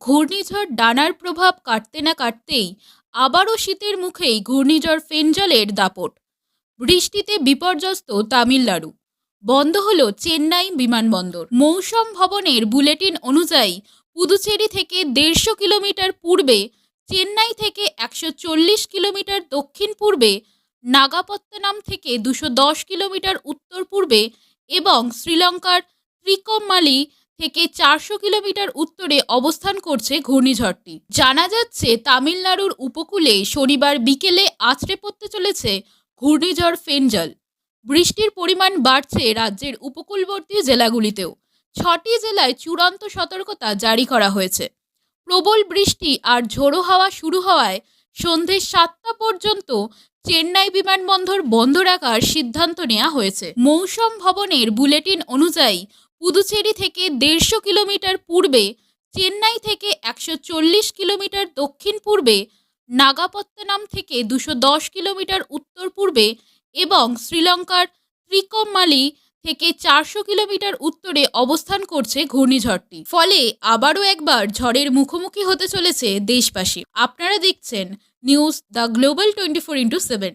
ঘূর্ণিঝড় ডানার প্রভাব কাটতে না কাটতেই আবারও শীতের মুখেই ঘূর্ণিঝড় ফেঞ্জলের দাপট। বৃষ্টিতে বিপর্যস্ত তামিলনাড়ু, বন্ধ হলো চেন্নাই বিমানবন্দর। মৌসুম ভবনের বুলেটিন অনুযায়ী পুদুচেরি থেকে 150 কিলোমিটার পূর্বে, চেন্নাই থেকে 140 কিলোমিটার দক্ষিণ পূর্বে, নাগাপত্তনম থেকে 210 কিলোমিটার উত্তর পূর্বে এবং শ্রীলঙ্কার ত্রিকোমালি থেকে 400 কিলোমিটার উত্তরে অবস্থান করছে ঘূর্ণিঝড়টি। জানা যাচ্ছে তামিলনাড়ুর উপকূলে শনিবার বিকেলে আছড়ে পড়তে চলেছে ঘূর্ণিঝড় ফেঞ্জল। বৃষ্টির পরিমাণ বাড়ছে রাজ্যের উপকূলবর্তী জেলাগুলিতেও। 6টি জেলায় চূড়ান্ত সতর্কতা জারি করা হয়েছে। প্রবল বৃষ্টি আর ঝোড়ো হাওয়া শুরু হওয়ায় সন্ধে 7টা পর্যন্ত চেন্নাই বিমানবন্দর বন্ধ রাখার সিদ্ধান্ত নেওয়া হয়েছে। মৌসুম ভবনের বুলেটিন অনুযায়ী পুদুচেরি থেকে 150 কিলোমিটার পূর্বে, চেন্নাই থেকে 140 কিলোমিটার দক্ষিণ পূর্বে, নাগাপত্তনম থেকে 210 কিলোমিটার উত্তর পূর্বে এবং শ্রীলঙ্কার ত্রিকোমালি থেকে 400 কিলোমিটার উত্তরে অবস্থান করছে ঘূর্ণিঝড়টি। ফলে আবারও একবার ঝড়ের মুখোমুখি হতে চলেছে দেশবাসী। আপনারা দেখছেন নিউজ দ্য গ্লোবাল 24x7।